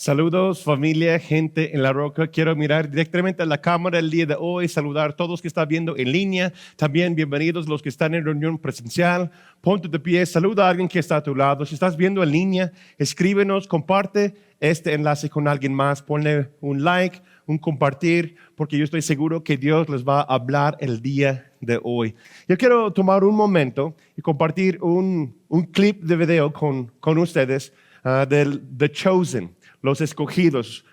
Saludos familia, gente en la roca. Quiero mirar directamente a la cámara el día de hoy, saludar a todos que están viendo en línea. También bienvenidos los que están en reunión presencial. Ponte de pie, saluda a alguien que está a tu lado. Si estás viendo en línea, escríbenos, comparte este enlace con alguien más. Ponle un like, un compartir, porque yo estoy seguro que Dios les va a hablar el día de hoy. Yo quiero tomar un momento y compartir un clip de video con ustedes del The Chosen. Los Escogidos.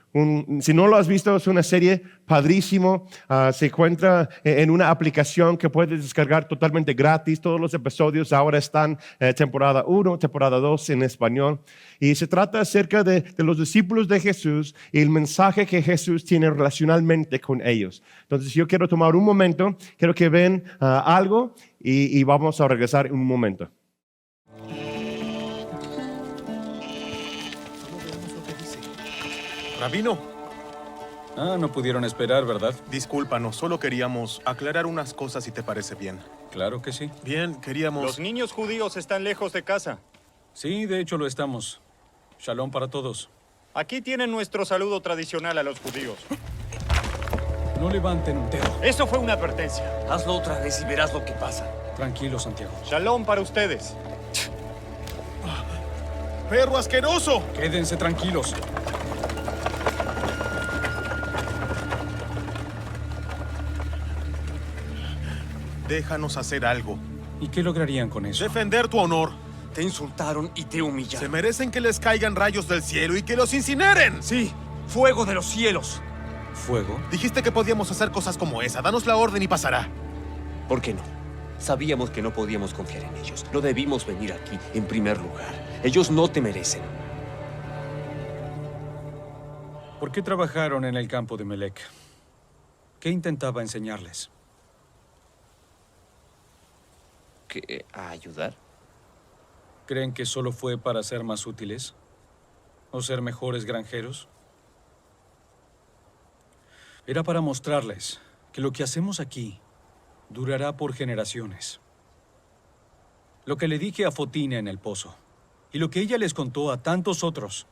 Si no lo has visto, es una serie padrísimo. Se encuentra en una aplicación que puedes descargar totalmente gratis. Todos los episodios ahora están temporada 1, temporada 2 en español. Y se trata acerca de los discípulos de Jesús y el mensaje que Jesús tiene relacionalmente con ellos. Entonces yo quiero tomar un momento, quiero que vean algo y vamos a regresar en un momento. Rabino. No pudieron esperar, ¿verdad? Discúlpanos, solo queríamos aclarar unas cosas si te parece bien. Claro que sí. Bien, queríamos... Los niños judíos están lejos de casa. Sí, de hecho lo estamos. Shalom para todos. Aquí tienen nuestro saludo tradicional a los judíos. No levanten un dedo. Eso fue una advertencia. Hazlo otra vez y verás lo que pasa. Tranquilo, Santiago. Shalom para ustedes. ¡Perro asqueroso! Quédense tranquilos. Déjanos hacer algo. ¿Y qué lograrían con eso? Defender tu honor. Te insultaron y te humillaron. Se merecen que les caigan rayos del cielo y que los incineren. Sí, fuego de los cielos. ¿Fuego? Dijiste que podíamos hacer cosas como esa. Danos la orden y pasará. ¿Por qué no? Sabíamos que no podíamos confiar en ellos. No debimos venir aquí en primer lugar. Ellos no te merecen. ¿Por qué trabajaron en el campo de Melec? ¿Qué intentaba enseñarles? ¿A ayudar? ¿Creen que solo fue para ser más útiles? ¿O ser mejores granjeros? Era para mostrarles que lo que hacemos aquí durará por generaciones. Lo que le dije a Fotina en el pozo, y lo que ella les contó a tantos otros,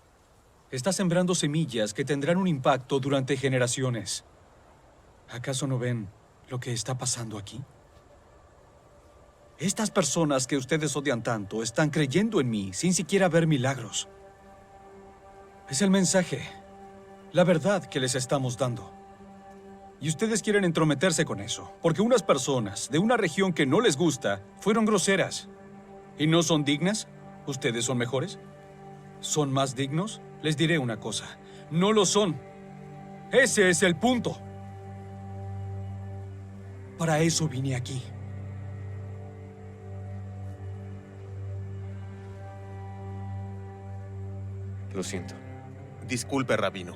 está sembrando semillas que tendrán un impacto durante generaciones. ¿Acaso no ven lo que está pasando aquí? Estas personas que ustedes odian tanto están creyendo en mí sin siquiera ver milagros. Es el mensaje, la verdad que les estamos dando. Y ustedes quieren entrometerse con eso, porque unas personas de una región que no les gusta fueron groseras. ¿Y no son dignas? ¿Ustedes son mejores? ¿Son más dignos? Les diré una cosa, no lo son. Ese es el punto. Para eso vine aquí. Lo siento. Disculpe, Rabino.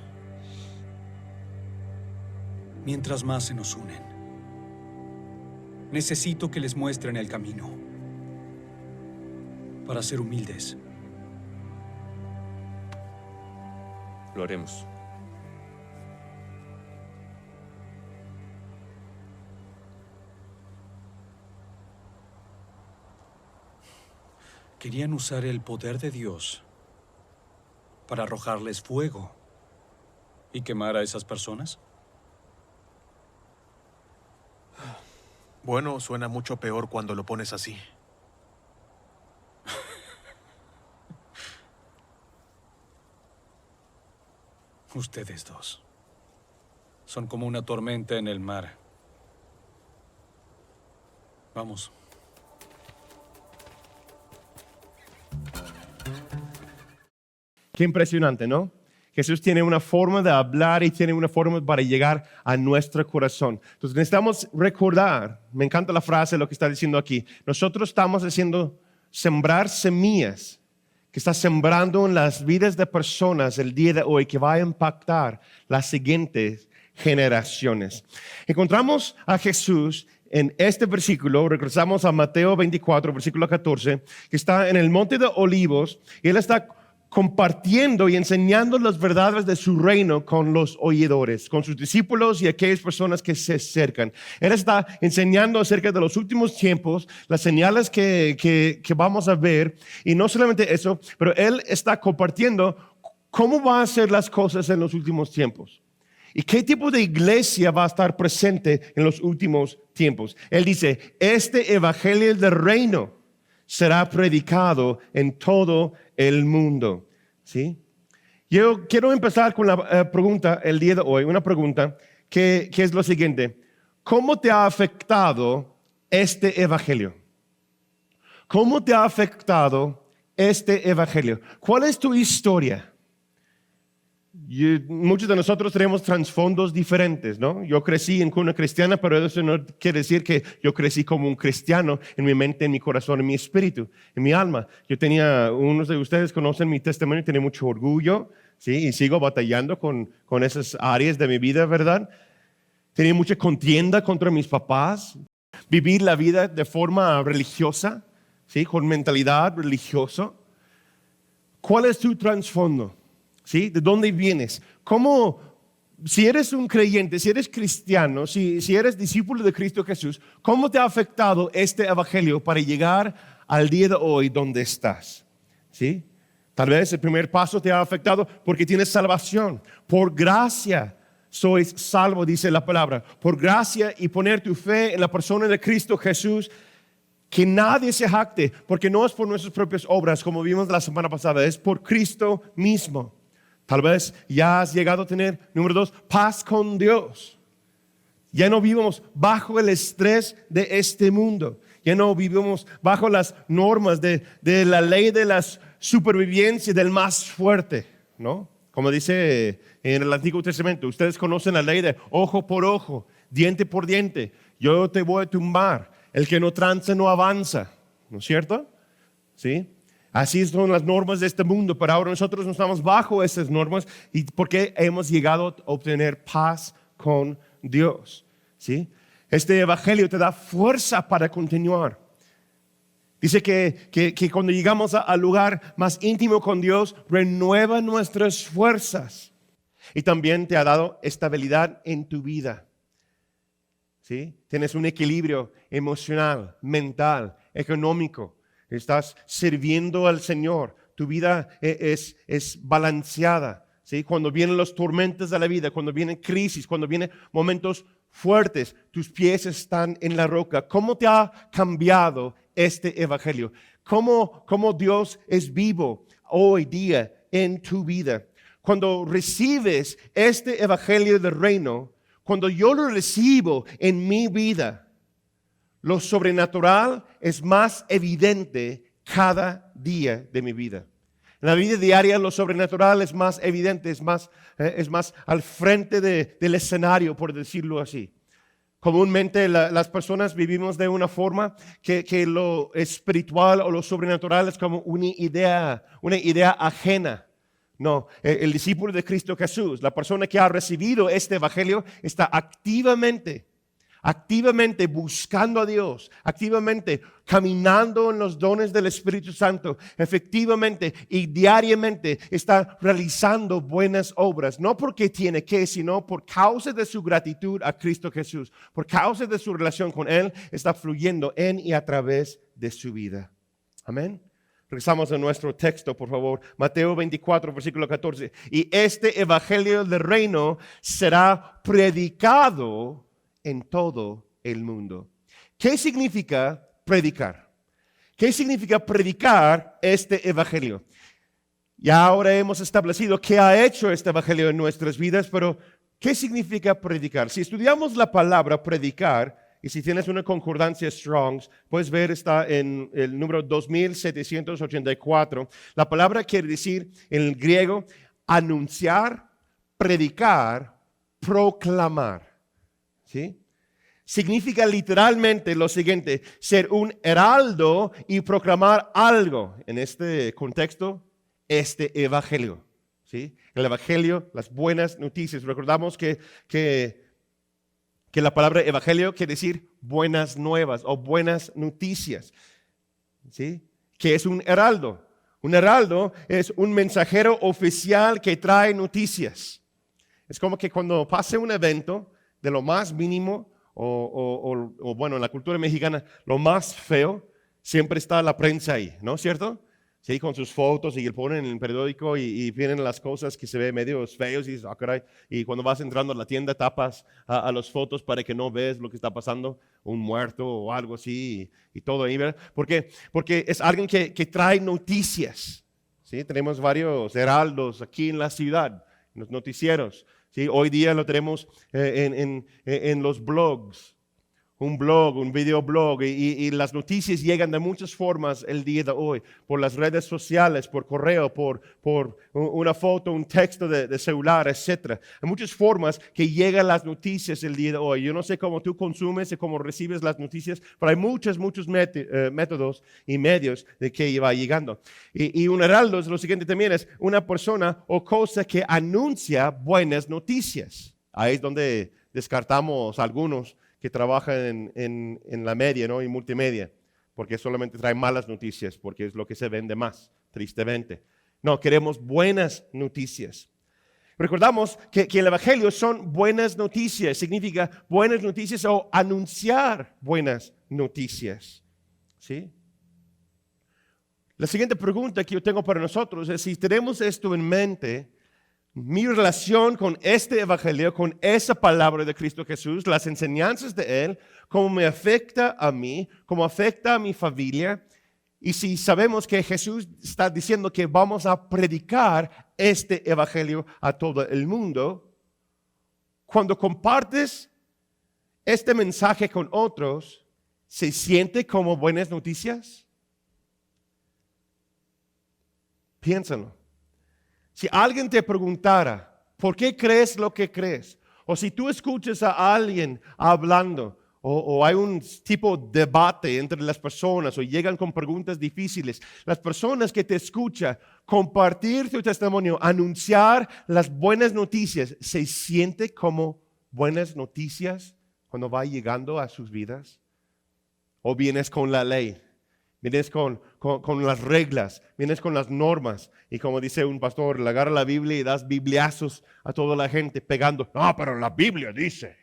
Mientras más se nos unen, necesito que les muestren el camino para ser humildes. Lo haremos. Querían usar el poder de Dios para arrojarles fuego y quemar a esas personas. Bueno, suena mucho peor cuando lo pones así. Ustedes dos son como una tormenta en el mar. Vamos. Qué impresionante, ¿no? Jesús tiene una forma de hablar y tiene una forma para llegar a nuestro corazón. Entonces necesitamos recordar, me encanta la frase, lo que está diciendo aquí. Nosotros estamos haciendo sembrar semillas que está sembrando en las vidas de personas el día de hoy que va a impactar las siguientes generaciones. Encontramos a Jesús en este versículo, regresamos a Mateo 24, versículo 14, que está en el Monte de Olivos y Él está compartiendo y enseñando las verdades de su reino con los oidores, con sus discípulos y aquellas personas que se acercan. Él está enseñando acerca de los últimos tiempos, las señales que vamos a ver, y no solamente eso, pero Él está compartiendo ¿cómo va a ser las cosas en los últimos tiempos? ¿Y qué tipo de iglesia va a estar presente en los últimos tiempos? Él dice, este evangelio del reino será predicado en todo el mundo. ¿Sí? Yo quiero empezar con la pregunta el día de hoy, una pregunta que es lo siguiente. ¿Cómo te ha afectado este evangelio? ¿Cómo te ha afectado este evangelio? ¿Cuál es tu historia? Muchos de nosotros tenemos trasfondos diferentes, ¿no? Yo crecí en cuna cristiana, pero eso no quiere decir que yo crecí como un cristiano en mi mente, en mi corazón, en mi espíritu, en mi alma. Unos de ustedes conocen mi testimonio, tenía mucho orgullo, ¿sí? Y sigo batallando con esas áreas de mi vida, ¿verdad? Tenía mucha contienda contra mis papás, vivir la vida de forma religiosa, ¿sí? Con mentalidad religiosa. ¿Cuál es tu trasfondo? ¿Sí? ¿De dónde vienes? ¿Cómo, si eres un creyente, si eres cristiano, si eres discípulo de Cristo Jesús, cómo te ha afectado este evangelio para llegar al día de hoy donde estás? ¿Sí? Tal vez el primer paso te ha afectado porque tienes salvación. Por gracia sois salvo, dice la palabra. Por gracia y poner tu fe en la persona de Cristo Jesús. Que nadie se jacte, porque no es por nuestras propias obras, como vimos la semana pasada, es por Cristo mismo. Tal vez ya has llegado a tener, número 2, paz con Dios. Ya no vivimos bajo el estrés de este mundo. Ya no vivimos bajo las normas de la ley de la supervivencia del más fuerte, ¿no? Como dice en el Antiguo Testamento, ustedes conocen la ley de ojo por ojo, diente por diente. Yo te voy a tumbar. El que no tranza no avanza, ¿no es cierto? ¿Sí? Así son las normas de este mundo, pero ahora nosotros no estamos bajo esas normas y porque hemos llegado a obtener paz con Dios. ¿Sí? Este evangelio te da fuerza para continuar. Dice que cuando llegamos al lugar más íntimo con Dios, renueva nuestras fuerzas y también te ha dado estabilidad en tu vida. ¿Sí? Tienes un equilibrio emocional, mental, económico. Estás sirviendo al Señor. Tu vida es balanceada. ¿Sí? Cuando vienen los tormentos de la vida, cuando vienen crisis, cuando vienen momentos fuertes, tus pies están en la roca. ¿Cómo te ha cambiado este evangelio? ¿Cómo Dios es vivo hoy día en tu vida? Cuando recibes este evangelio del reino, cuando yo lo recibo en mi vida, lo sobrenatural es más evidente cada día de mi vida. En la vida diaria lo sobrenatural es más evidente, es más al frente del escenario, por decirlo así. Comúnmente las personas vivimos de una forma que lo espiritual o lo sobrenatural es como una idea ajena. No, el discípulo de Cristo Jesús, la persona que ha recibido este evangelio, está activamente buscando a Dios, activamente caminando en los dones del Espíritu Santo, efectivamente y diariamente está realizando buenas obras, no porque tiene que, sino por causa de su gratitud a Cristo Jesús, por causa de su relación con Él, está fluyendo en y a través de su vida. Amén. Regresamos a nuestro texto, por favor. Mateo 24, versículo 14. Y este evangelio del reino será predicado en todo el mundo. ¿Qué significa predicar? ¿Qué significa predicar este evangelio? Ya ahora hemos establecido qué ha hecho este evangelio en nuestras vidas, pero ¿qué significa predicar? Si estudiamos la palabra predicar, y si tienes una concordancia Strong's, puedes ver, está en el número 2784. La palabra quiere decir en el griego anunciar, predicar, proclamar. ¿Sí? Significa literalmente lo siguiente: ser un heraldo y proclamar algo. En este contexto, este evangelio. ¿Sí? El evangelio, las buenas noticias. Recordamos que la palabra evangelio quiere decir buenas nuevas o buenas noticias. ¿Sí? ¿Qué es un heraldo? Un heraldo es un mensajero oficial que trae noticias. Es como que cuando pase un evento de lo más mínimo o bueno, en la cultura mexicana, lo más feo, siempre está la prensa ahí, ¿no es cierto? Sí, con sus fotos y ponen en el periódico y vienen las cosas que se ven medio feos y dices, caray. Y cuando vas entrando a la tienda tapas a las fotos para que no ves lo que está pasando, un muerto o algo así y todo ahí, ¿verdad? Porque es alguien que trae noticias. ¿Sí? Tenemos varios heraldos aquí en la ciudad, en los noticieros. ¿Sí? Hoy día lo tenemos en los blogs. Un blog, un videoblog, y las noticias llegan de muchas formas el día de hoy, por las redes sociales, por correo, por una foto, un texto de celular, etc. Hay muchas formas que llegan las noticias el día de hoy. Yo no sé cómo tú consumes y cómo recibes las noticias, pero hay muchos métodos y medios de que va llegando. Y un heraldo es lo siguiente también, es una persona o cosa que anuncia buenas noticias. Ahí es donde descartamos algunos que trabajan en la media, ¿no? Y multimedia, porque solamente traen malas noticias, porque es lo que se vende más, tristemente. No, queremos buenas noticias. Recordamos que el Evangelio son buenas noticias, significa buenas noticias o anunciar buenas noticias. ¿Sí? La siguiente pregunta que yo tengo para nosotros es si tenemos esto en mente. Mi relación con este evangelio, con esa palabra de Cristo Jesús, las enseñanzas de Él, cómo me afecta a mí, cómo afecta a mi familia. Y si sabemos que Jesús está diciendo que vamos a predicar este evangelio a todo el mundo, cuando compartes este mensaje con otros, ¿se siente como buenas noticias? Piénsalo. Si alguien te preguntara, ¿por qué crees lo que crees? O si tú escuchas a alguien hablando, o hay un tipo de debate entre las personas, o llegan con preguntas difíciles, las personas que te escuchan, compartir tu testimonio, anunciar las buenas noticias, ¿se siente como buenas noticias cuando va llegando a sus vidas? ¿O vienes con la ley? Vienes con las reglas, vienes con las normas. Y como dice un pastor, le agarra la Biblia y das bibliazos a toda la gente pegando. No, pero la Biblia dice,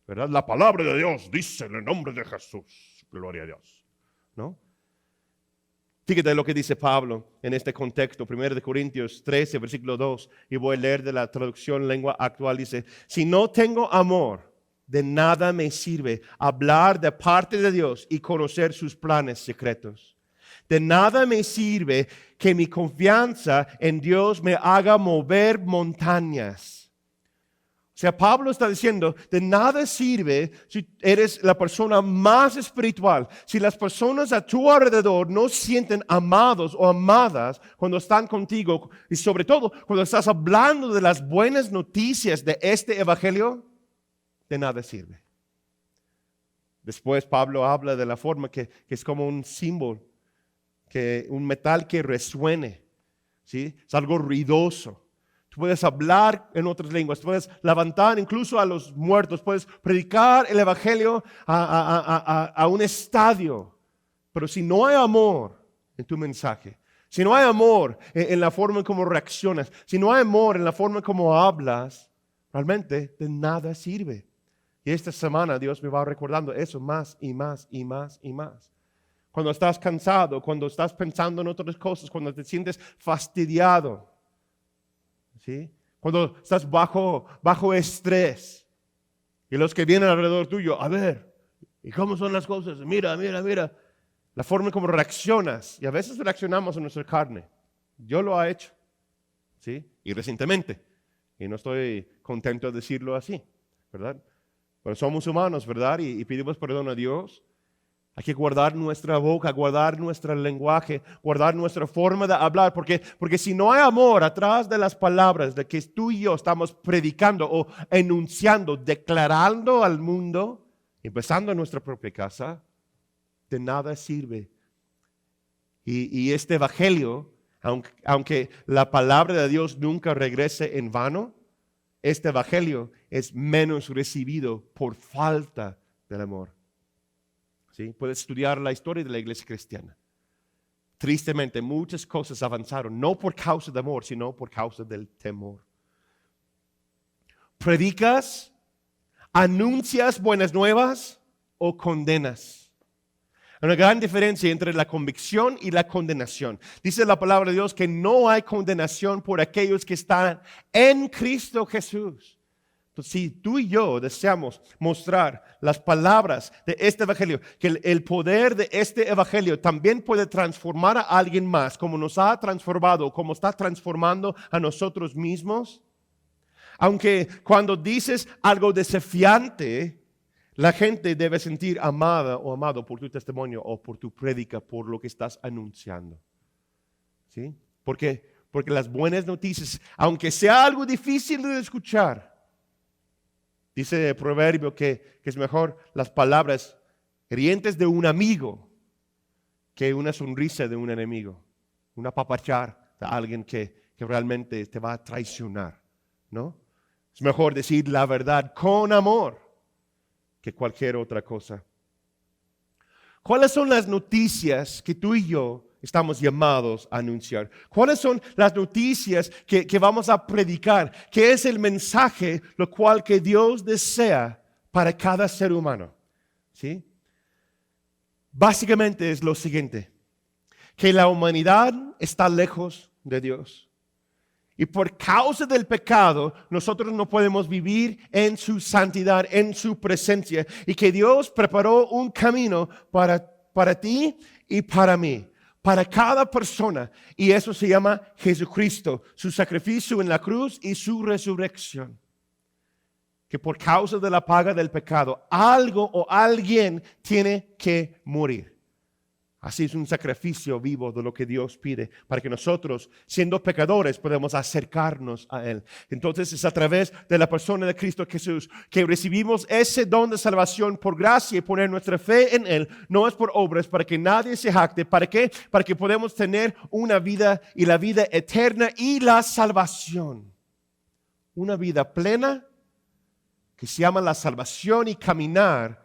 ¿verdad? La palabra de Dios dice en el nombre de Jesús. Gloria a Dios. ¿No? Fíjate lo que dice Pablo en este contexto. 1 Corintios 13, versículo 2. Y voy a leer de la traducción lengua actual. Dice, si no tengo amor, de nada me sirve hablar de parte de Dios y conocer sus planes secretos. De nada me sirve que mi confianza en Dios me haga mover montañas. O sea, Pablo está diciendo, de nada sirve si eres la persona más espiritual, si las personas a tu alrededor no sienten amados o amadas cuando están contigo, y sobre todo cuando estás hablando de las buenas noticias de este evangelio, de nada sirve. Después Pablo habla de la forma que es como un símbolo, que un metal que resuene, ¿sí? Es algo ruidoso. Tú puedes hablar en otras lenguas, puedes levantar incluso a los muertos, puedes predicar el evangelio a un estadio, pero si no hay amor en tu mensaje, si no hay amor en la forma en cómo reaccionas, si no hay amor en la forma en cómo hablas, realmente de nada sirve. Y esta semana Dios me va recordando eso más y más y más y más. Cuando estás cansado, cuando estás pensando en otras cosas, cuando te sientes fastidiado, ¿sí? Cuando estás bajo estrés. Y los que vienen alrededor tuyo, a ver, ¿y cómo son las cosas? Mira. La forma en cómo reaccionas. Y a veces reaccionamos en nuestra carne. Yo lo he hecho, ¿sí? Y recientemente. Y no estoy contento de decirlo así, ¿verdad? Pero somos humanos, ¿verdad? Y pedimos perdón a Dios. Hay que guardar nuestra boca, guardar nuestro lenguaje, guardar nuestra forma de hablar, porque si no hay amor atrás de las palabras de que tú y yo estamos predicando o enunciando, declarando al mundo, empezando en nuestra propia casa, de nada sirve. Y este evangelio, aunque la palabra de Dios nunca regrese en vano, este evangelio es menos recibido por falta del amor. ¿Sí? Puedes estudiar la historia de la iglesia cristiana. Tristemente, muchas cosas avanzaron, no por causa de amor, sino por causa del temor. ¿Predicas, anuncias buenas nuevas o condenas? Hay una gran diferencia entre la convicción y la condenación. Dice la palabra de Dios que no hay condenación por aquellos que están en Cristo Jesús. Entonces, si tú y yo deseamos mostrar las palabras de este evangelio, que el poder de este evangelio también puede transformar a alguien más, como nos ha transformado, como está transformando a nosotros mismos. Aunque cuando dices algo desafiante, la gente debe sentir amada o amado por tu testimonio o por tu prédica, por lo que estás anunciando. ¿Sí? Porque las buenas noticias, aunque sea algo difícil de escuchar, dice el proverbio que es mejor las palabras hirientes de un amigo que una sonrisa de un enemigo, un apapachar de alguien que realmente te va a traicionar, ¿no? Es mejor decir la verdad con amor que cualquier otra cosa. ¿Cuáles son las noticias que tú y yo estamos llamados a anunciar? ¿Cuáles son las noticias que vamos a predicar? ¿Qué es el mensaje lo cual que Dios desea para cada ser humano? ¿Sí? Básicamente es lo siguiente, que la humanidad está lejos de Dios. Y por causa del pecado, nosotros no podemos vivir en su santidad, en su presencia. Y que Dios preparó un camino para ti y para mí, para cada persona. Y eso se llama Jesucristo, su sacrificio en la cruz y su resurrección. Que por causa de la paga del pecado, algo o alguien tiene que morir. Así es un sacrificio vivo de lo que Dios pide para que nosotros, siendo pecadores, podamos acercarnos a Él. Entonces es a través de la persona de Cristo Jesús que recibimos ese don de salvación por gracia y poner nuestra fe en Él. No es por obras para que nadie se jacte. ¿Para qué? Para que podamos tener una vida y la vida eterna y la salvación. Una vida plena que se llama la salvación y caminar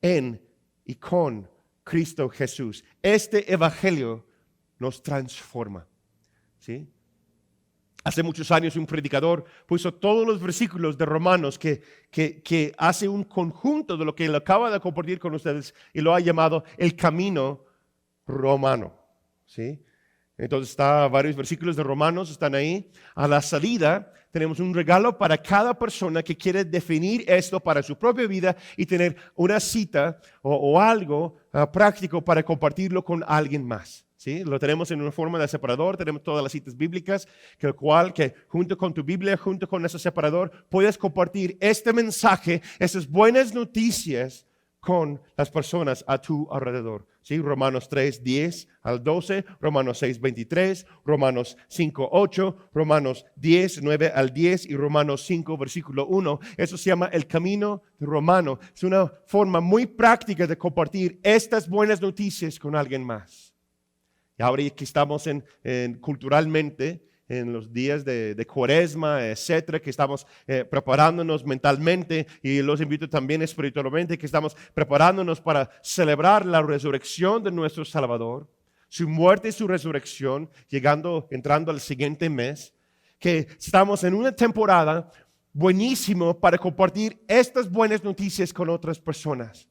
en y con Cristo Jesús. Este evangelio nos transforma. ¿Sí? Hace muchos años un predicador puso todos los versículos de Romanos que hace un conjunto de lo que él acaba de compartir con ustedes y lo ha llamado el camino romano. ¿Sí? Entonces varios versículos de Romanos están ahí. A la salida tenemos un regalo para cada persona que quiere definir esto para su propia vida y tener una cita o algo práctico para compartirlo con alguien más. ¿Sí? Lo tenemos en una forma de separador, tenemos todas las citas bíblicas, que junto con tu Biblia, junto con ese separador, puedes compartir este mensaje, esas buenas noticias con las personas a tu alrededor. ¿Sí? Romanos 3, 10 al 12, Romanos 6, 23, Romanos 5, 8, Romanos 10, 9 al 10 y Romanos 5, versículo 1. Eso se llama el camino romano. Es una forma muy práctica de compartir estas buenas noticias con alguien más. Y ahora que estamos culturalmente en los días de Cuaresma, etcétera, que estamos preparándonos mentalmente y los invito también espiritualmente, que estamos preparándonos para celebrar la resurrección de nuestro Salvador, su muerte y su resurrección, entrando al siguiente mes, que estamos en una temporada buenísimo para compartir estas buenas noticias con otras personas.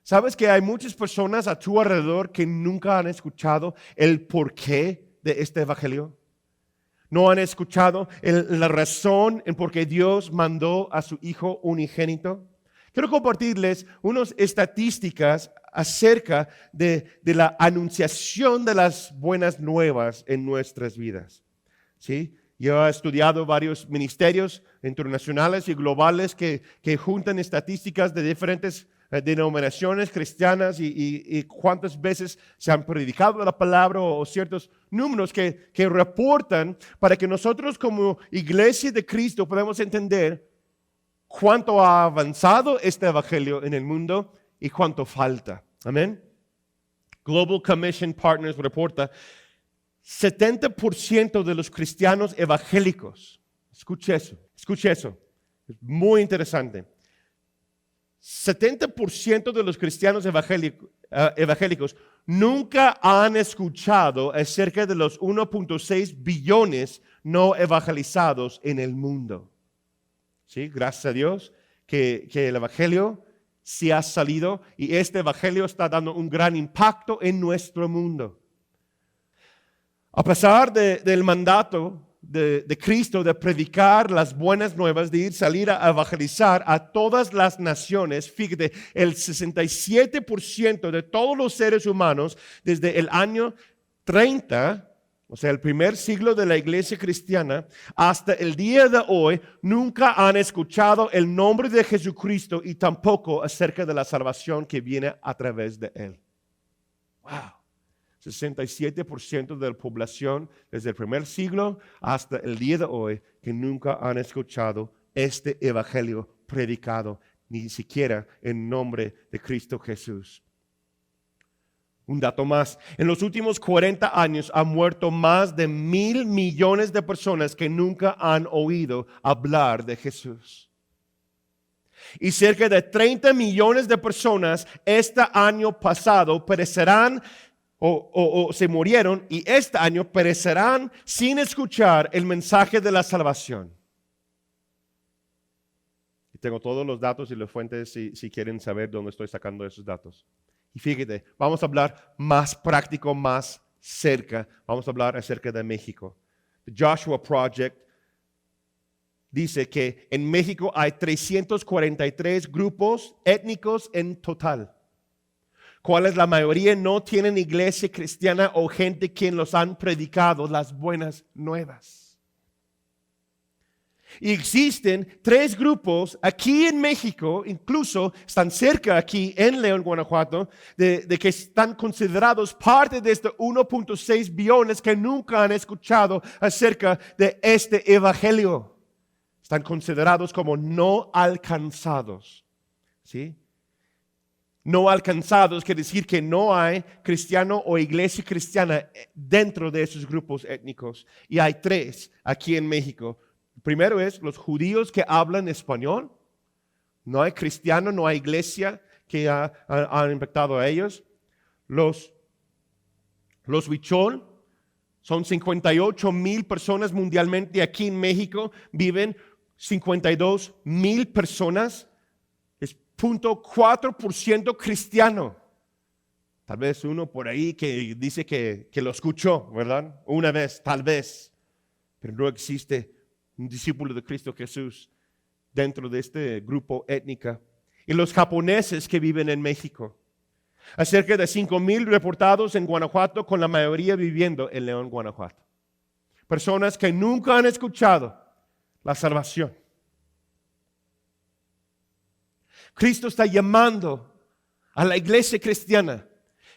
¿Sabes que hay muchas personas a tu alrededor que nunca han escuchado el porqué de este evangelio? ¿No han escuchado la razón en por qué Dios mandó a su Hijo unigénito? Quiero compartirles unas estadísticas acerca de la anunciación de las buenas nuevas en nuestras vidas. ¿Sí? Yo he estudiado varios ministerios internacionales y globales que juntan estadísticas de diferentes denominaciones cristianas y cuántas veces se han predicado la palabra o ciertos números que reportan para que nosotros como iglesia de Cristo podamos entender cuánto ha avanzado este evangelio en el mundo y cuánto falta. Amén. Global Commission Partners reporta 70% de los cristianos evangélicos. Escuche eso. Es muy interesante. 70% de los cristianos evangélicos nunca han escuchado acerca de los 1.6 billones no evangelizados en el mundo. ¿Sí? Gracias a Dios que el evangelio sí ha salido y este evangelio está dando un gran impacto en nuestro mundo. A pesar del mandato de Cristo de predicar las buenas nuevas, de salir a evangelizar a todas las naciones, fíjate, el 67% de todos los seres humanos desde el año 30, o sea, el primer siglo de la iglesia cristiana, hasta el día de hoy, nunca han escuchado el nombre de Jesucristo y tampoco acerca de la salvación que viene a través de Él. ¡Wow! 67% de la población desde el primer siglo hasta el día de hoy que nunca han escuchado este evangelio predicado, ni siquiera en nombre de Cristo Jesús. Un dato más, en los últimos 40 años han muerto más de 1,000 millones de personas que nunca han oído hablar de Jesús. Y cerca de 30 millones de personas este año pasado perecerán o se murieron y este año perecerán sin escuchar el mensaje de la salvación. Y tengo todos los datos y las fuentes si quieren saber dónde estoy sacando esos datos. Y fíjate, vamos a hablar más práctico, más cerca. Vamos a hablar acerca de México. The Joshua Project dice que en México hay 343 grupos étnicos en total, cuales la mayoría no tienen iglesia cristiana o gente quien los han predicado las buenas nuevas. Y existen 3 grupos aquí en México, incluso están cerca aquí en León, Guanajuato, de que están considerados parte de estos 1.6 billones que nunca han escuchado acerca de este evangelio. Están considerados como no alcanzados, ¿sí? No alcanzados quiere decir que no hay cristiano o iglesia cristiana dentro de esos grupos étnicos. Y hay 3 aquí en México. El primero es los judíos que hablan español. No hay cristiano, no hay iglesia que han impactado a ellos. Los huichol son 58,000 personas mundialmente. Aquí en México viven 52,000 personas. 0.4% cristiano. Tal vez uno por ahí que dice que lo escuchó, ¿verdad? Una vez, tal vez. Pero no existe un discípulo de Cristo Jesús dentro de este grupo étnico. Y los japoneses que viven en México. Hay cerca de 5,000 reportados en Guanajuato, con la mayoría viviendo en León, Guanajuato. Personas que nunca han escuchado la salvación. Cristo está llamando a la iglesia cristiana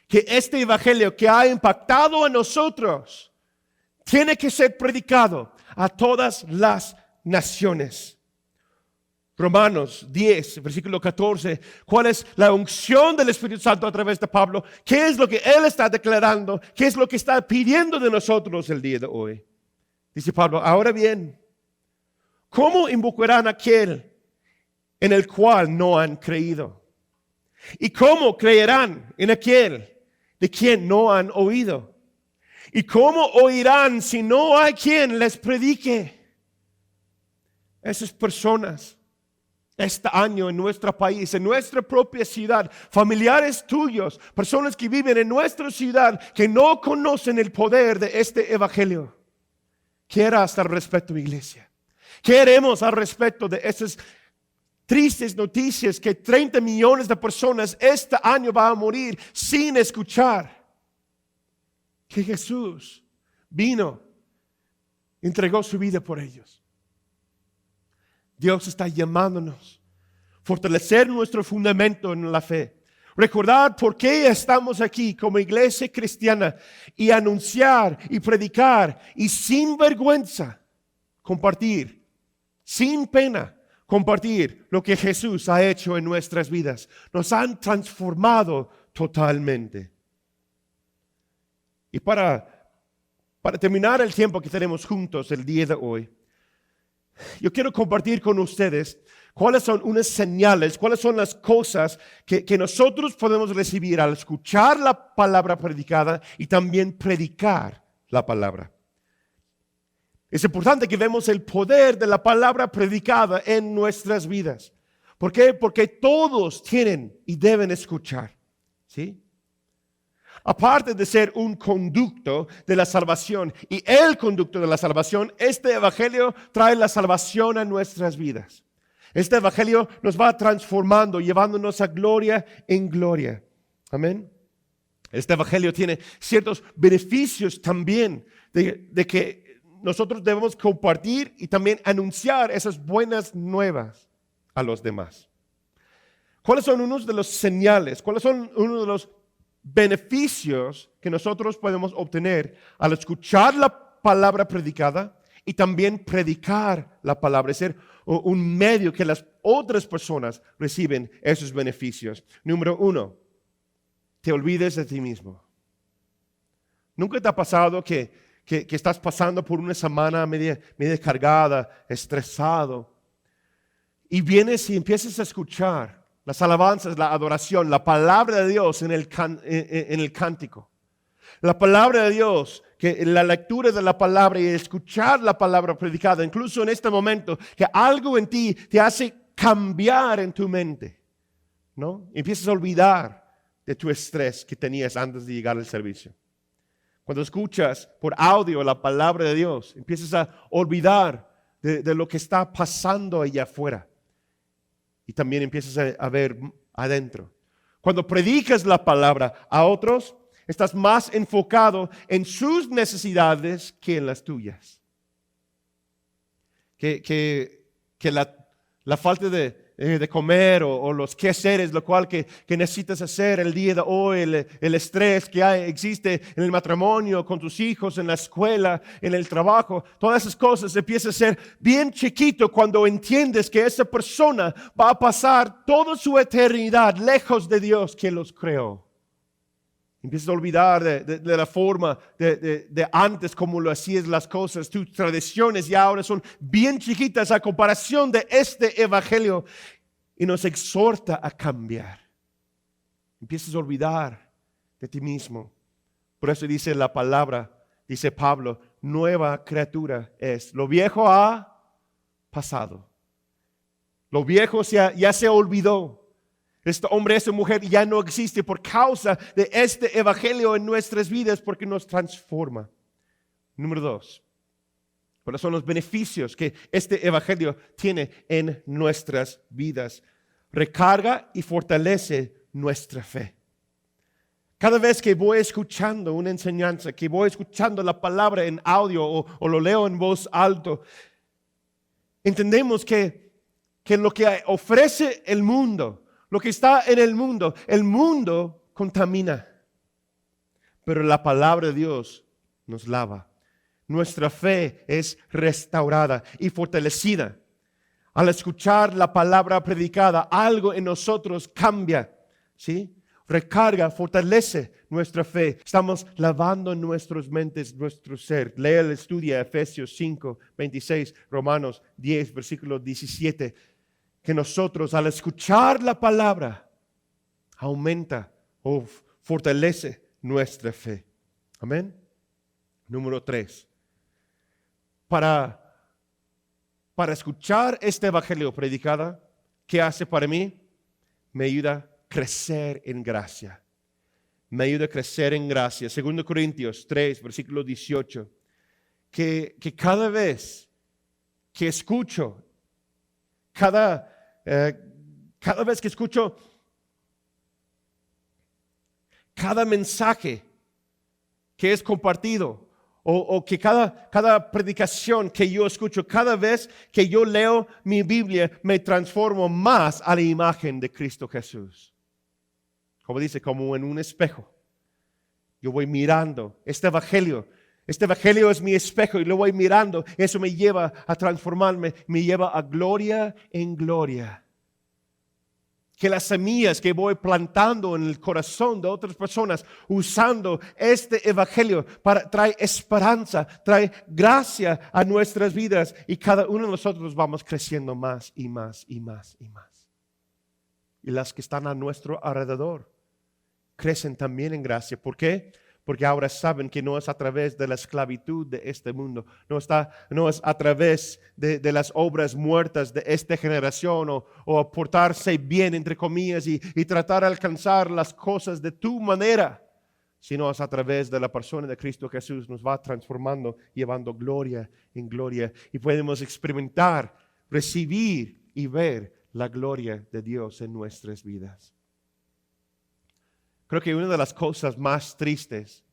que este evangelio que ha impactado a nosotros tiene que ser predicado a todas las naciones. Romanos 10, versículo 14. ¿Cuál es la unción del Espíritu Santo a través de Pablo? ¿Qué es lo que Él está declarando? ¿Qué es lo que está pidiendo de nosotros el día de hoy? Dice Pablo, ahora bien, ¿cómo invocarán a aquel en el cual no han creído? ¿Y cómo creerán en aquel de quien no han oído? ¿Y cómo oirán si no hay quien les predique? Esas personas, este año en nuestro país, en nuestra propia ciudad, familiares tuyos, personas que viven en nuestra ciudad, que no conocen el poder de este evangelio. ¿Qué harás al respecto, iglesia? ¿Qué haremos al respecto de esas tristes noticias que 30 millones de personas este año van a morir sin escuchar que Jesús vino, entregó su vida por ellos? Dios está llamándonos a fortalecer nuestro fundamento en la fe, recordar por qué estamos aquí como iglesia cristiana y anunciar y predicar y sin vergüenza compartir, sin pena compartir lo que Jesús ha hecho en nuestras vidas. Nos han transformado totalmente. Y para terminar el tiempo que tenemos juntos el día de hoy, yo quiero compartir con ustedes cuáles son unas señales, cuáles son las cosas que nosotros podemos recibir al escuchar la palabra predicada y también predicar la palabra. Es importante que vemos el poder de la palabra predicada en nuestras vidas. ¿Por qué? Porque todos tienen y deben escuchar. ¿Sí? Aparte de ser un conducto de la salvación y el conducto de la salvación, este evangelio trae la salvación a nuestras vidas. Este evangelio nos va transformando, llevándonos a gloria en gloria. Amén. Este evangelio tiene ciertos beneficios también de que nosotros debemos compartir y también anunciar esas buenas nuevas a los demás. ¿Cuáles son unos de los señales? ¿Cuáles son unos de los beneficios que nosotros podemos obtener al escuchar la palabra predicada y también predicar la palabra? Es ser un medio que las otras personas reciben esos beneficios. Número 1, te olvides de ti mismo. ¿Nunca te ha pasado que estás pasando por una semana media cargada, estresado, y vienes y empiezas a escuchar las alabanzas, la adoración, la palabra de Dios en el cántico? La palabra de Dios, que la lectura de la palabra y escuchar la palabra predicada, incluso en este momento, que algo en ti te hace cambiar en tu mente, ¿no? Empiezas a olvidar de tu estrés que tenías antes de llegar al servicio. Cuando escuchas por audio la palabra de Dios, empiezas a olvidar de lo que está pasando allá afuera. Y también empiezas a ver adentro. Cuando predicas la palabra a otros, estás más enfocado en sus necesidades que en las tuyas. Que la falta de comer o los quehaceres, lo cual que necesitas hacer el día de hoy, el estrés que existe en el matrimonio, con tus hijos, en la escuela, en el trabajo, todas esas cosas empiezan a ser bien chiquito cuando entiendes que esa persona va a pasar toda su eternidad lejos de Dios que los creó. Empiezas a olvidar de la forma de antes, como lo hacías las cosas. Tus tradiciones ya ahora son bien chiquitas a comparación de este evangelio. Y nos exhorta a cambiar. Empiezas a olvidar de ti mismo. Por eso dice la palabra, dice Pablo, nueva criatura es. Lo viejo ha pasado. Lo viejo ya se olvidó. Este hombre, esta mujer ya no existe por causa de este evangelio en nuestras vidas, porque nos transforma. Número 2. ¿Cuáles son los beneficios que este evangelio tiene en nuestras vidas? Recarga y fortalece nuestra fe. Cada vez que voy escuchando una enseñanza, que voy escuchando la palabra en audio o lo leo en voz alta, entendemos que lo que ofrece el mundo, lo que está en el mundo contamina. Pero la palabra de Dios nos lava. Nuestra fe es restaurada y fortalecida. Al escuchar la palabra predicada, algo en nosotros cambia, ¿sí? Recarga, fortalece nuestra fe. Estamos lavando nuestras mentes, nuestro ser. Lea y estudia Efesios 5, 26, Romanos 10, versículo 17. Que nosotros al escuchar la palabra aumenta o fortalece nuestra fe. Amén. Número 3. Para escuchar este evangelio predicada, ¿qué hace para mí? Me ayuda a crecer en gracia. Me ayuda a crecer en gracia. 2 Corintios 3, versículo 18. Que cada vez que escucho, cada vez que escucho cada mensaje que es compartido, o que cada predicación que yo escucho, cada vez que yo leo mi Biblia, me transformo más a la imagen de Cristo Jesús. Como dice, como en un espejo. Yo voy mirando este evangelio es mi espejo y lo voy mirando. Eso me lleva a transformarme, me lleva a gloria en gloria. Que las semillas que voy plantando en el corazón de otras personas, usando este evangelio, trae esperanza, trae gracia a nuestras vidas, y cada uno de nosotros vamos creciendo más y más y más y más. Y las que están a nuestro alrededor crecen también en gracia. ¿Por qué? porque ahora saben que no es a través de la esclavitud de este mundo, no es a través de las obras muertas de esta generación o portarse bien, entre comillas, y tratar de alcanzar las cosas de tu manera, sino es a través de la persona de Cristo Jesús. Nos va transformando, llevando gloria en gloria, y podemos experimentar, recibir y ver la gloria de Dios en nuestras vidas. Creo que una de las cosas más tristes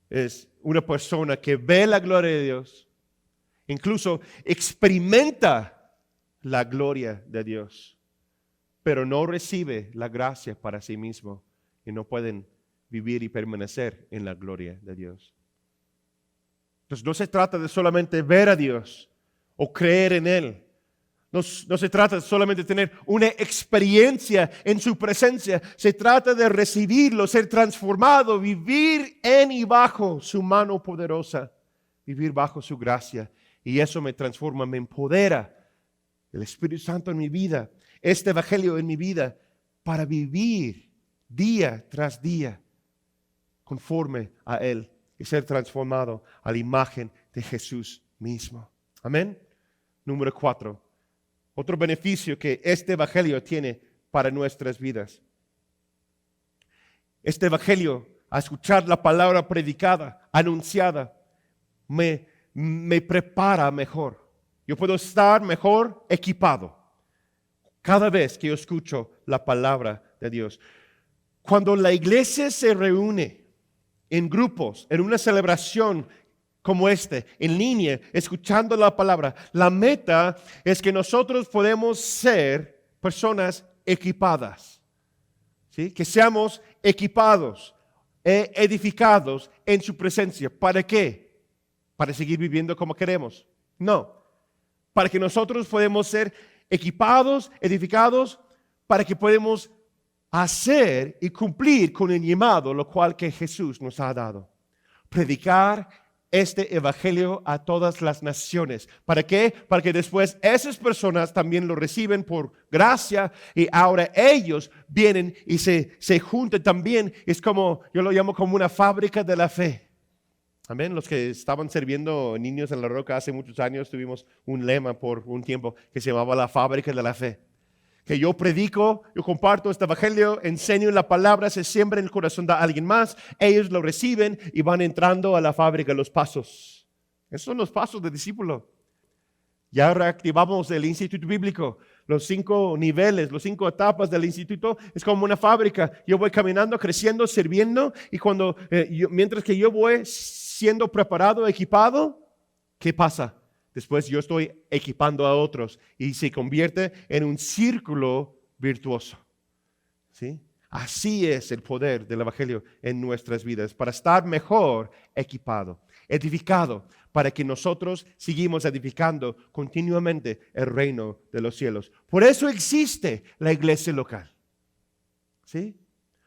es una persona que ve la gloria de Dios, incluso experimenta la gloria de Dios, pero no recibe la gracia para sí mismo y no pueden vivir y permanecer en la gloria de Dios. Entonces no se trata de solamente ver a Dios o creer en Él. No se trata solamente de tener una experiencia en su presencia. Se trata de recibirlo, ser transformado, vivir en y bajo su mano poderosa, vivir bajo su gracia. Y eso me transforma, me empodera. El Espíritu Santo en mi vida, este Evangelio en mi vida, para vivir día tras día conforme a Él y ser transformado a la imagen de Jesús mismo. Amén. Número 4. Otro beneficio que este Evangelio tiene para nuestras vidas. Este Evangelio, a escuchar la palabra predicada, anunciada, me prepara mejor. Yo puedo estar mejor equipado cada vez que yo escucho la palabra de Dios. Cuando la iglesia se reúne en grupos, en una celebración como en línea, escuchando la palabra, la meta es que nosotros podemos ser personas equipadas, ¿sí? Que seamos equipados, edificados en su presencia. ¿Para qué? ¿Para seguir viviendo como queremos? No. Para que nosotros podamos ser equipados, edificados, para que podamos hacer y cumplir con el llamado, lo cual que Jesús nos ha dado. Predicar este Evangelio a todas las naciones. ¿Para qué? Para que después esas personas también lo reciben por gracia y ahora ellos vienen y se juntan también. Es como, yo lo llamo como una fábrica de la fe. Amén. Los que estaban sirviendo niños en la roca hace muchos años tuvimos un lema por un tiempo que se llamaba la fábrica de la fe. Que yo predico, yo comparto este Evangelio, enseño la palabra, se siembra en el corazón de alguien más, ellos lo reciben y van entrando a la fábrica, los pasos. Esos son los pasos de discípulo. Ya reactivamos el instituto bíblico, los 5 niveles, las 5 etapas del instituto, es como una fábrica. Yo voy caminando, creciendo, sirviendo, y mientras que yo voy siendo preparado, equipado, ¿qué pasa? Después yo estoy equipando a otros y se convierte en un círculo virtuoso. ¿Sí? Así es el poder del Evangelio en nuestras vidas, para estar mejor equipado, edificado, para que nosotros sigamos edificando continuamente el reino de los cielos. Por eso existe la iglesia local. ¿Sí?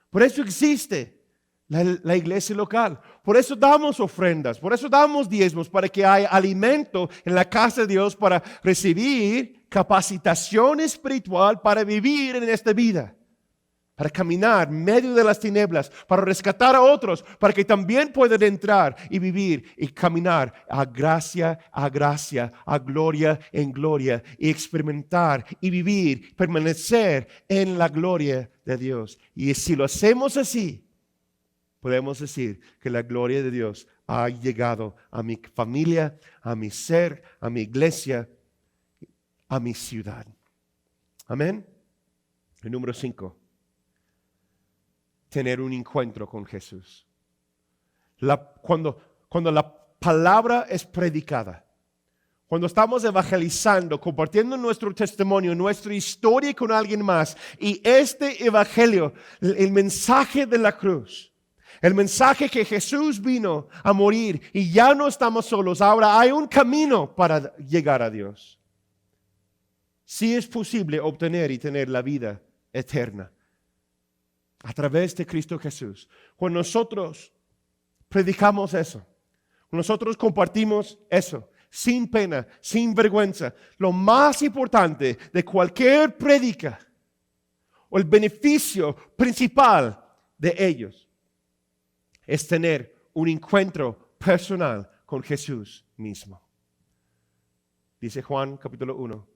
Por eso existe la iglesia local. Por eso damos ofrendas, por eso damos diezmos, para que haya alimento en la casa de Dios para recibir capacitación espiritual para vivir en esta vida, para caminar en medio de las tinieblas, para rescatar a otros, para que también puedan entrar y vivir y caminar a gracia, a gloria en gloria, y experimentar y vivir, permanecer en la gloria de Dios. Y si lo hacemos así, podemos decir que la gloria de Dios ha llegado a mi familia, a mi ser, a mi iglesia, a mi ciudad. Amén. El número 5. Tener un encuentro con Jesús. Cuando la palabra es predicada, cuando estamos evangelizando, compartiendo nuestro testimonio, nuestra historia con alguien más, y este evangelio, el mensaje de la cruz, el mensaje que Jesús vino a morir y ya no estamos solos, ahora hay un camino para llegar a Dios. Sí es posible obtener y tener la vida eterna a través de Cristo Jesús. Cuando nosotros predicamos eso, cuando nosotros compartimos eso, sin pena, sin vergüenza, lo más importante de cualquier prédica o el beneficio principal de ellos es tener un encuentro personal con Jesús mismo. Dice Juan capítulo 1,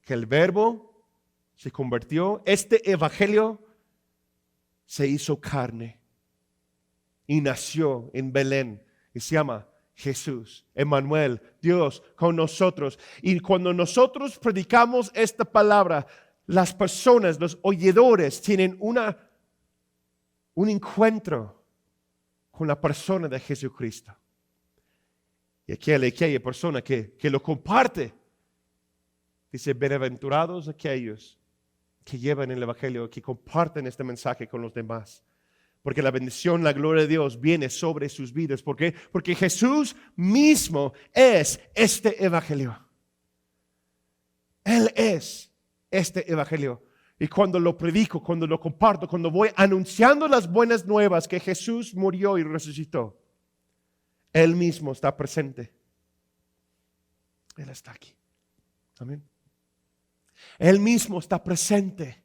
que el Verbo se convirtió, este evangelio se hizo carne y nació en Belén y se llama Jesús, Emmanuel, Dios con nosotros. Y cuando nosotros predicamos esta palabra, las personas, los oidores tienen un encuentro con la persona de Jesucristo. Y aquella persona que lo comparte, dice, bienaventurados aquellos que llevan el evangelio, que comparten este mensaje con los demás. Porque la bendición, la gloria de Dios viene sobre sus vidas. ¿Por qué? Porque Jesús mismo es este evangelio. Él es este evangelio. Y cuando lo predico, cuando lo comparto, cuando voy anunciando las buenas nuevas que Jesús murió y resucitó, Él mismo está presente. Él está aquí. Amén. Él mismo está presente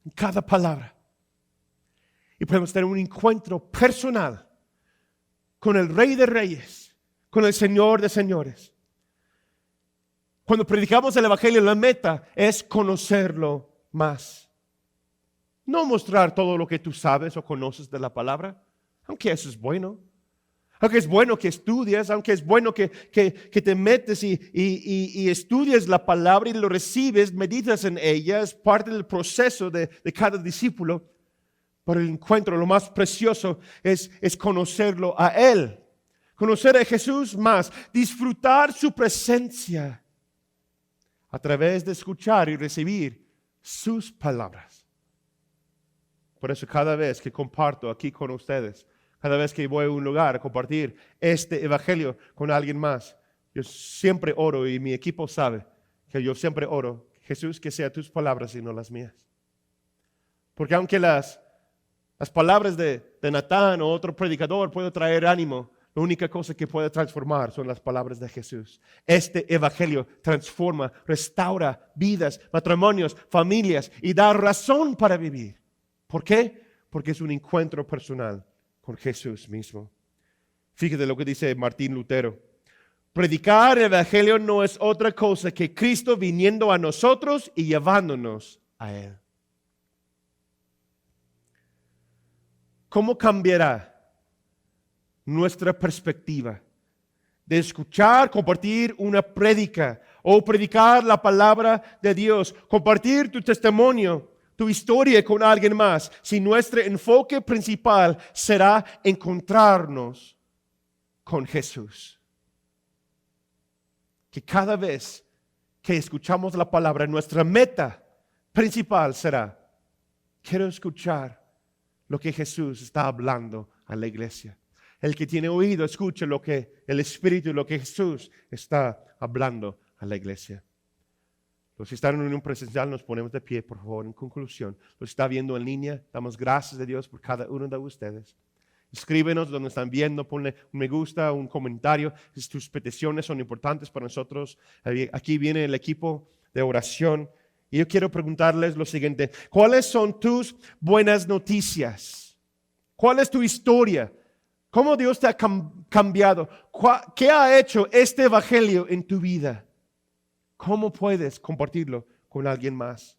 en cada palabra. Y podemos tener un encuentro personal con el Rey de Reyes, con el Señor de Señores. Cuando predicamos el evangelio, la meta es conocerlo más. No mostrar todo lo que tú sabes o conoces de la palabra, aunque eso es bueno. Aunque es bueno que estudies, aunque es bueno que te metes y estudies la palabra y lo recibes, meditas en ella, es parte del proceso de cada discípulo. Pero el encuentro, lo más precioso es conocerlo a Él, conocer a Jesús más, disfrutar su presencia a través de escuchar y recibir sus palabras. Por eso cada vez que comparto aquí con ustedes, cada vez que voy a un lugar a compartir este evangelio con alguien más, yo siempre oro y mi equipo sabe que yo siempre oro, Jesús, que sean tus palabras y no las mías. Porque aunque las palabras de Natán o otro predicador pueden traer ánimo, la única cosa que puede transformar son las palabras de Jesús. Este evangelio transforma, restaura vidas, matrimonios, familias y da razón para vivir. ¿Por qué? Porque es un encuentro personal con Jesús mismo. Fíjate lo que dice Martín Lutero. Predicar el evangelio no es otra cosa que Cristo viniendo a nosotros y llevándonos a Él. ¿Cómo cambiará nuestra perspectiva de escuchar, compartir una prédica o predicar la palabra de Dios, compartir tu testimonio, tu historia con alguien más, si nuestro enfoque principal será encontrarnos con Jesús? Que cada vez que escuchamos la palabra, nuestra meta principal será, quiero escuchar lo que Jesús está hablando a la iglesia. El que tiene oído, escuche lo que el Espíritu, lo que Jesús está hablando a la iglesia. Los que están en unión presencial, nos ponemos de pie, por favor, en conclusión. Los que están viendo en línea, damos gracias a Dios por cada uno de ustedes. Escríbenos donde están viendo, ponle un me gusta, un comentario. Tus peticiones son importantes para nosotros. Aquí viene el equipo de oración. Y yo quiero preguntarles lo siguiente. ¿Cuáles son tus buenas noticias? ¿Cuál es tu historia? ¿Cómo Dios te ha cambiado? ¿Qué ha hecho este evangelio en tu vida? ¿Cómo puedes compartirlo con alguien más?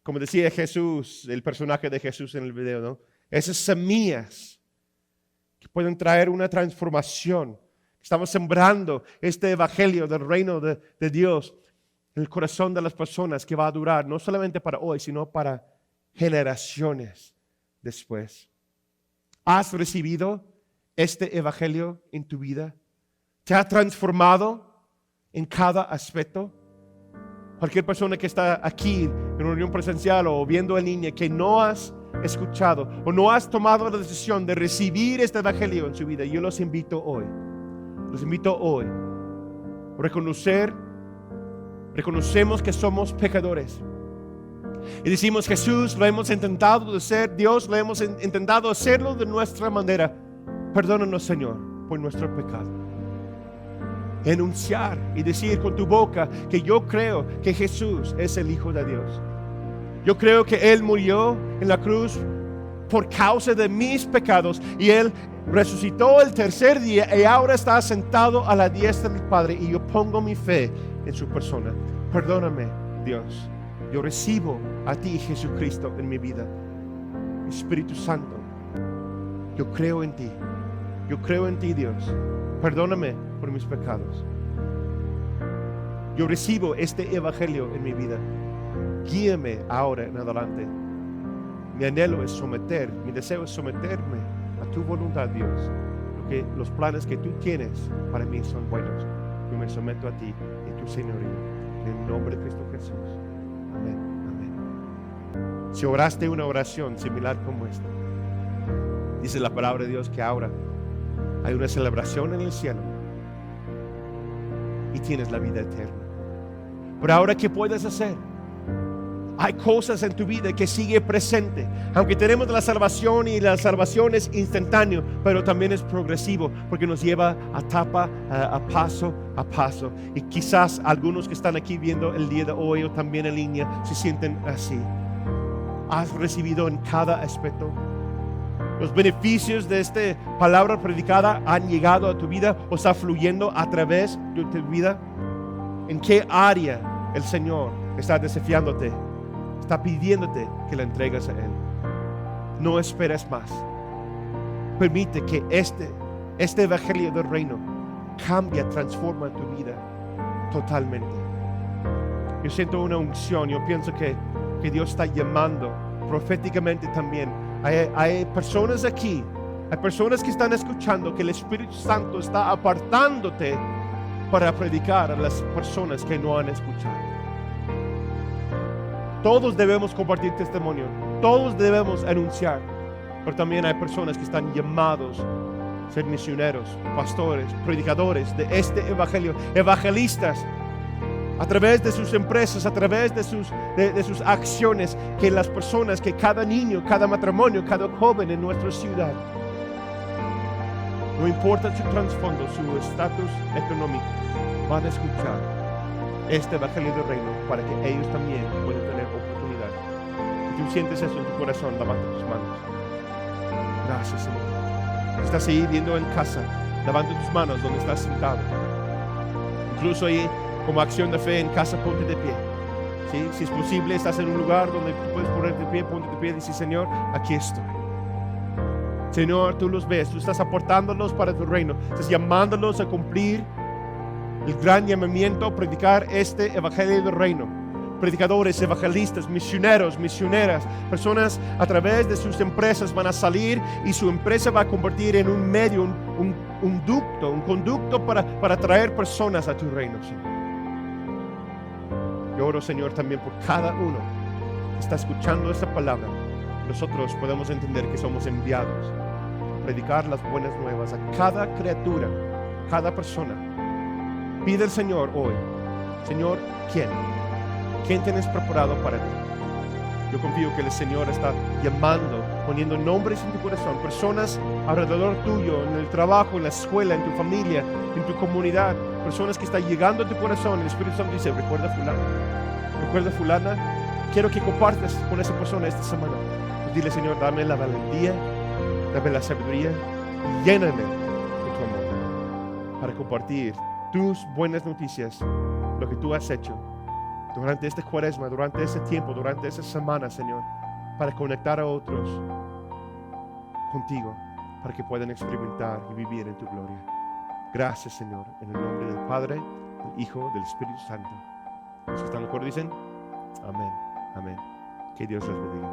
Como decía Jesús, el personaje de Jesús en el video, ¿no? Esas semillas que pueden traer una transformación. Estamos sembrando este evangelio del reino de Dios en el corazón de las personas, que va a durar no solamente para hoy, sino para generaciones después. ¿Has recibido este evangelio en tu vida? ¿Te ha transformado en cada aspecto? Cualquier persona que está aquí en reunión presencial o viendo en línea que no has escuchado o no has tomado la decisión de recibir este evangelio en su vida, yo los invito hoy a reconocemos que somos pecadores y decimos, Jesús, lo hemos intentado hacer, Dios, lo hemos intentado hacerlo de nuestra manera, perdónanos, Señor, por nuestro pecado. Enunciar y decir con tu boca que yo creo que Jesús es el Hijo de Dios. Yo creo que Él murió en la cruz por causa de mis pecados, y Él resucitó el tercer día y ahora está sentado a la diestra del Padre, y yo pongo mi fe en su persona. Perdóname, Dios. Yo recibo a ti, Jesucristo, en mi vida. Espíritu Santo, yo creo en ti. Yo creo en ti, Dios. Perdóname por mis pecados. Yo recibo este evangelio en mi vida. Guíame ahora en adelante. Mi anhelo es mi deseo es someterme a tu voluntad, Dios. Porque los planes que tú tienes para mí son buenos. Yo me someto a ti y tu señorío. En el nombre de Cristo Jesús. Amén. Amén. Si oraste una oración similar como esta, dice la palabra de Dios que ahora hay una celebración en el cielo y tienes la vida eterna. Pero ahora, ¿qué puedes hacer? Hay cosas en tu vida que sigue presente. Aunque tenemos la salvación y la salvación es instantáneo, pero también es progresivo porque nos lleva a etapa, a paso a paso. Y quizás algunos que están aquí viendo el día de hoy o también en línea se sienten así. ¿Has recibido en cada aspecto? ¿Los beneficios de esta palabra predicada han llegado a tu vida o está fluyendo a través de tu vida? ¿En qué área el Señor está desafiándote? Está pidiéndote que la entregues a Él. No esperes más. Permite que este evangelio del reino cambia, transforma tu vida totalmente. Yo siento una unción. Yo pienso que Dios está llamando proféticamente también. Hay personas aquí, hay personas que están escuchando que el Espíritu Santo está apartándote para predicar a las personas que no han escuchado. Todos debemos compartir testimonio, todos debemos anunciar, pero también hay personas que están llamados a ser misioneros, pastores, predicadores de este evangelio, evangelistas, a través de sus empresas, a través de sus acciones, que las personas, que cada niño, cada matrimonio, cada joven en nuestra ciudad, no importa su trasfondo, su estatus económico, van a escuchar este evangelio del reino para que ellos también puedan tener oportunidad. Si tú sientes eso en tu corazón, levanta tus manos. Gracias, Señor. Si estás ahí viendo en casa, levanta tus manos donde estás sentado. Incluso ahí, como acción de fe en casa, ponte de pie. ¿Sí? Si es posible, estás en un lugar donde tú puedes ponerte de pie, ponte de pie y decir: Señor, aquí estoy. Señor, tú los ves, tú estás aportándolos para tu reino, estás llamándolos a cumplir el gran llamamiento a predicar este evangelio del reino. Predicadores, evangelistas, misioneros, misioneras, personas a través de sus empresas van a salir y su empresa va a convertir en un medio, un ducto, un conducto para traer personas a tu reino, Señor. Yo oro, Señor, también por cada uno que está escuchando esta palabra. Nosotros podemos entender que somos enviados a predicar las buenas nuevas a cada criatura, cada persona. Pide al Señor hoy: Señor, ¿quién tienes preparado para mí? Yo confío que el Señor está llamando, poniendo nombres en tu corazón, personas alrededor tuyo, en el trabajo, en la escuela, en tu familia, en tu comunidad, personas que están llegando a tu corazón. El Espíritu Santo dice: recuerda fulana, quiero que compartas con esa persona esta semana. Pues dile: Señor, dame la valentía, dame la sabiduría, lléname de tu amor para compartir tus buenas noticias, lo que tú has hecho durante este cuaresma, durante este tiempo, durante esa semana, Señor, para conectar a otros contigo, para que puedan experimentar y vivir en tu gloria. Gracias, Señor, en el nombre del Padre, del Hijo, del Espíritu Santo. Si están de acuerdo, dicen amén, amén. Que Dios los bendiga.